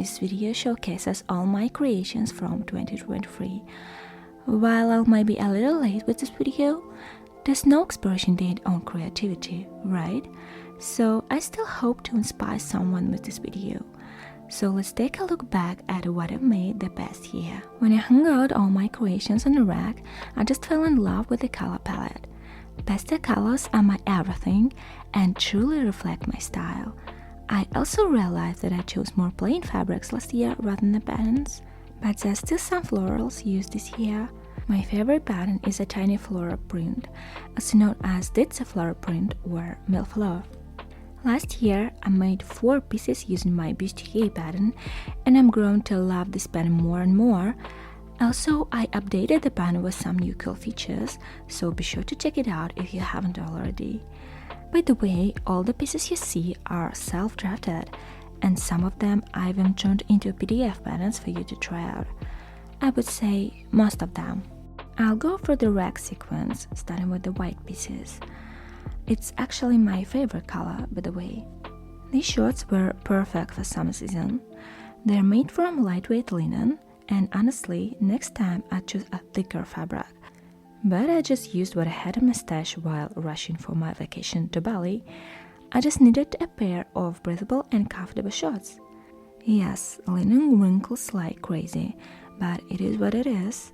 this video showcases all my creations from 2023. While I might be a little late with this video, there's no expiration date on creativity, right? So I still hope to inspire someone with this video. So let's take a look back at what I've made the past year. When I hung out all my creations on the rack, I just fell in love with the color palette. Pastel colors are my everything and truly reflect my style. I also realized that I chose more plain fabrics last year rather than the patterns, but there's still some florals used this year. My favorite pattern is a tiny floral print, also known as ditzy floral print or millefleur. Last year, I made 4 pieces using my bustier pattern, and I'm grown to love this pattern more and more. Also, I updated the pattern with some new cool features, so be sure to check it out if you haven't already. By the way, all the pieces you see are self-drafted, and some of them I've even turned into PDF patterns for you to try out. I would say most of them. I'll go for the rack sequence, starting with the white pieces. It's actually my favorite color, by the way. These shorts were perfect for summer season. They're made from lightweight linen, and honestly, next time I'd choose a thicker fabric. But I just used what I had in my stash while rushing for my vacation to Bali. I just needed a pair of breathable and comfortable shorts. Yes, linen wrinkles like crazy, but it is what it is.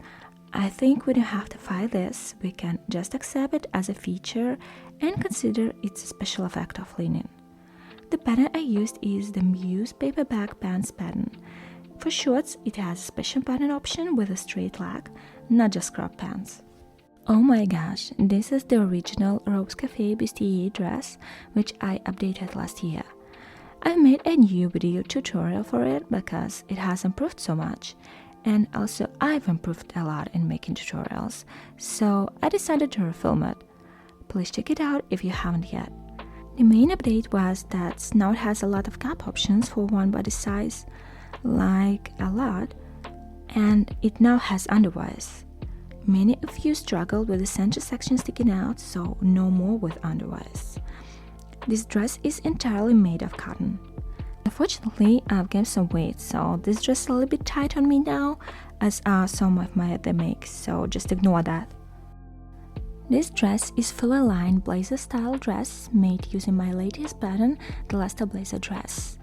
I think we don't have to fight this, we can just accept it as a feature and consider it's a special effect of linen. The pattern I used is the Muse paperbag pants pattern. For shorts, it has a special pattern option with a straight leg, not just crop pants. Oh my gosh, this is the original Rose Cafe bustier dress, which I updated last year. I made a new video tutorial for it because it has improved so much, and also I've improved a lot in making tutorials, so I decided to refilm it. Please check it out if you haven't yet. The main update was that now it has a lot of cap options for one body size, like a lot, and it now has underwires. Many of you struggled with the center section sticking out, so no more with underwires. This dress is entirely made of cotton. Unfortunately, I've gained some weight, so this dress is a little bit tight on me now, as are some of my other makes, so just ignore that. This dress is fully lined blazer style dress made using my latest pattern, the Leicester blazer dress.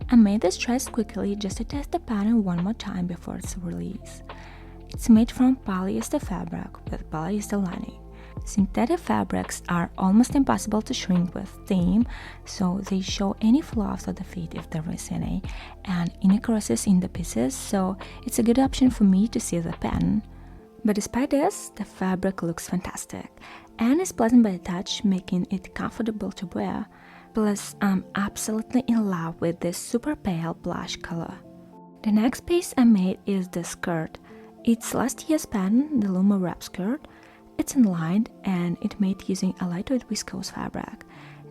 I made this dress quickly just to test the pattern one more time before its release. It's made from polyester fabric with polyester lining. Synthetic fabrics are almost impossible to shrink with thin, so they show any flaws of the fit if there is any, and inaccuracies in the pieces, so it's a good option for me to see the pattern. But despite this, the fabric looks fantastic and is pleasant by the touch, making it comfortable to wear. Plus, I'm absolutely in love with this super pale blush color. The next piece I made is the skirt. It's last year's pattern, the Luma wrap skirt. It's unlined and it's made using a lightweight viscose fabric.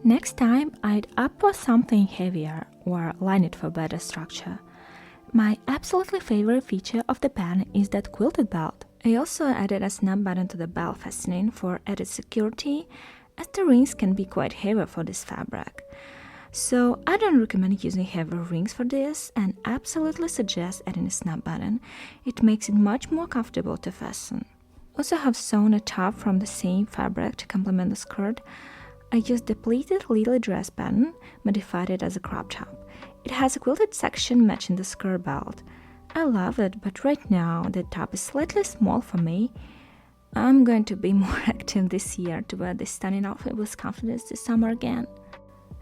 Next time, I'd opt for something heavier or line it for better structure. My absolutely favorite feature of the pattern is that quilted belt. I also added a snap button to the belt fastening for added security, as the rings can be quite heavy for this fabric. So I don't recommend using heavy rings for this and absolutely suggest adding a snap button. It makes it much more comfortable to fasten. Also have sewn a top from the same fabric to complement the skirt. I used the pleated little dress pattern, modified it as a crop top. It has a quilted section matching the skirt belt. I love it, but right now the top is slightly small for me. I'm going to be more active this year to wear this stunning outfit with confidence this summer again.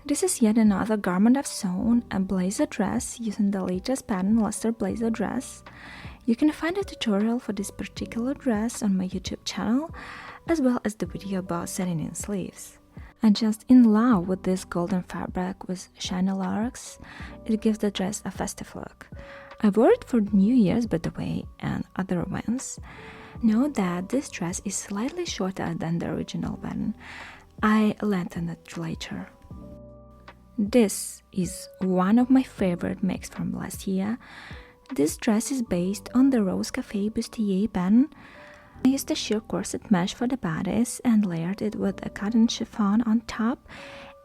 This is yet another garment I've sewn, a blazer dress using the latest pattern Leicester blazer dress. You can find a tutorial for this particular dress on my YouTube channel, as well as the video about setting in sleeves. I'm just in love with this golden fabric with shiny latex. It gives the dress a festive look. I wore it for New Year's, by the way, and other events. Note that this dress is slightly shorter than the original pattern. I lengthened it later. This is one of my favorite makes from last year. This dress is based on the Rose Cafe bustier pattern. I used a sheer corset mesh for the bodice and layered it with a cotton chiffon on top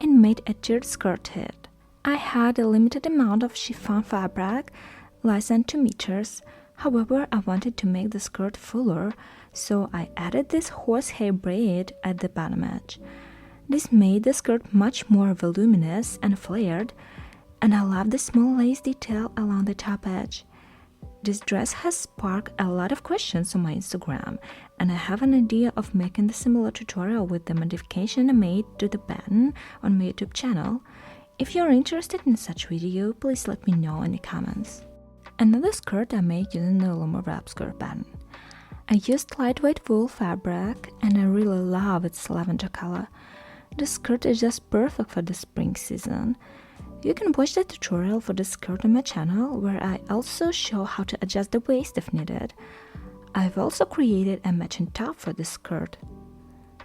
and made a tiered skirt to it. I had a limited amount of chiffon fabric, less than 2 meters. However, I wanted to make the skirt fuller, so I added this horsehair braid at the bottom edge. This made the skirt much more voluminous and flared, and I love the small lace detail along the top edge. This dress has sparked a lot of questions on my Instagram, and I have an idea of making the similar tutorial with the modification I made to the pattern on my YouTube channel. If you're interested in such video, please let me know in the comments. Another skirt I made using the Luma wrap skirt pattern. I used lightweight wool fabric, and I really love its lavender color. The skirt is just perfect for the spring season. You can watch the tutorial for the skirt on my channel, where I also show how to adjust the waist if needed. I've also created a matching top for the skirt.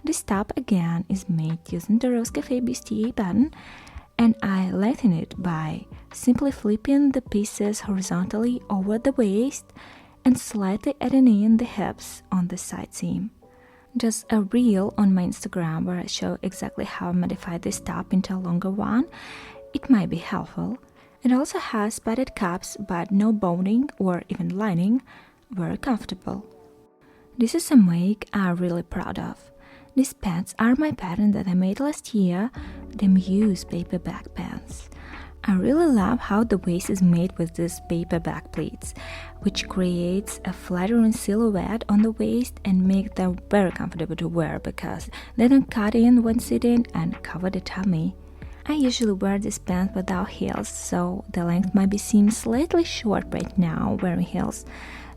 This top again is made using the Rose Cafe bustier pattern, and I lengthen it by simply flipping the pieces horizontally over the waist and slightly adding in the hips on the side seam. Just a reel on my Instagram where I show exactly how I modify this top into a longer one. It might be helpful. It also has padded cups but no boning or even lining, very comfortable. This is a make I'm really proud of. These pants are my pattern that I made last year, the Muse paperback pants. I really love how the waist is made with these paperback pleats, which creates a flattering silhouette on the waist and make them very comfortable to wear because they don't cut in when sitting and cover the tummy. I usually wear these pants without heels, so the length might seem slightly short right now wearing heels,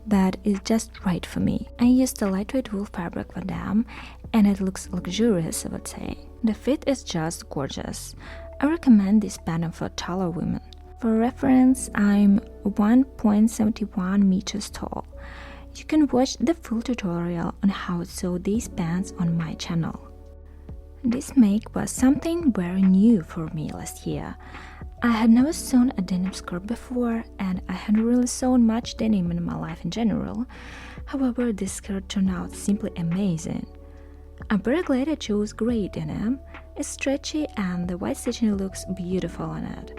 but it's just right for me. I used a lightweight wool fabric for them, and it looks luxurious, I would say. The fit is just gorgeous. I recommend this pattern for taller women. For reference, I'm 1.71 meters tall. You can watch the full tutorial on how to sew these pants on my channel. This make was something very new for me last year. I had never sewn a denim skirt before, and I hadn't really sewn much denim in my life in general. However, this skirt turned out simply amazing. I'm very glad I chose gray denim. It's stretchy and the white stitching looks beautiful on it.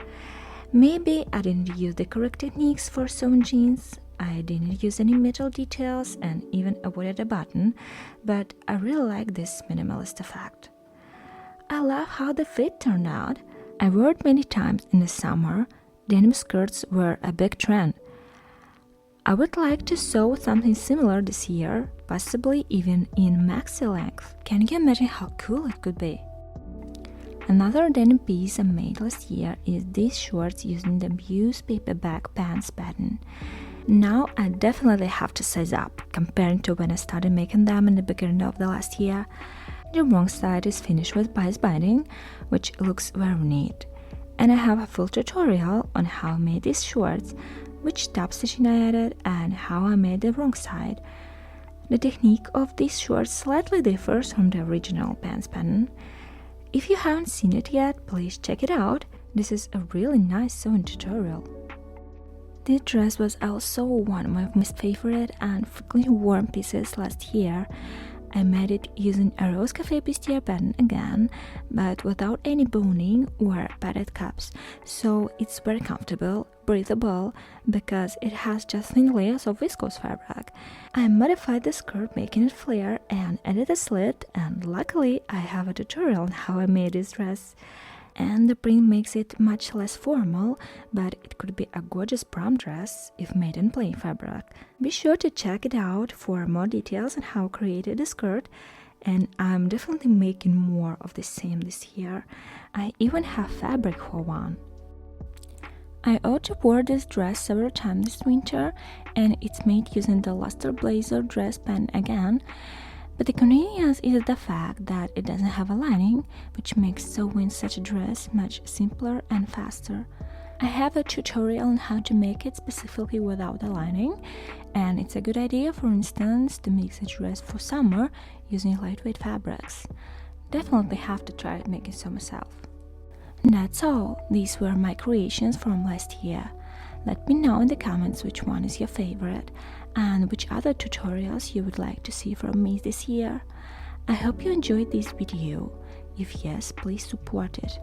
Maybe I didn't use the correct techniques for sewing jeans. I didn't use any metal details and even avoided a button, but I really like this minimalist effect. I love how the fit turned out. I wore it many times in the summer. Denim skirts were a big trend. I would like to sew something similar this year, possibly even in maxi length. Can you imagine how cool it could be? Another denim piece I made last year is these shorts using the Muse paperback pants pattern. Now I definitely have to size up, comparing to when I started making them in the beginning of the last year. The wrong side is finished with bias binding, which looks very neat. And I have a full tutorial on how I made these shorts, which top stitching I added, and how I made the wrong side. The technique of these shorts slightly differs from the original pants pattern. If you haven't seen it yet, please check it out. This is a really nice sewing tutorial. This dress was also one of my most favorite and frequently worn pieces last year. I made it using a Rose Cafe bustier pattern again, but without any boning or padded cups, so it's very comfortable, breathable, because it has just thin layers of viscose fabric. I modified the skirt making it flare and added a slit, and luckily I have a tutorial on how I made this dress. And the print makes it much less formal, but it could be a gorgeous prom dress if made in plain fabric. Be sure to check it out for more details on how I created the skirt, and I'm definitely making more of the same this year. I even have fabric for one. I also wore this dress several times this winter, and it's made using the Luster Blazer dress pattern again. But the convenience is the fact that it doesn't have a lining, which makes sewing such a dress much simpler and faster. I have a tutorial on how to make it specifically without a lining, and it's a good idea, for instance, to make a dress for summer using lightweight fabrics. Definitely have to try making some myself. That's all. These were my creations from last year. Let me know in the comments which one is your favorite and which other tutorials you would like to see from me this year. I hope you enjoyed this video. If yes, please support it.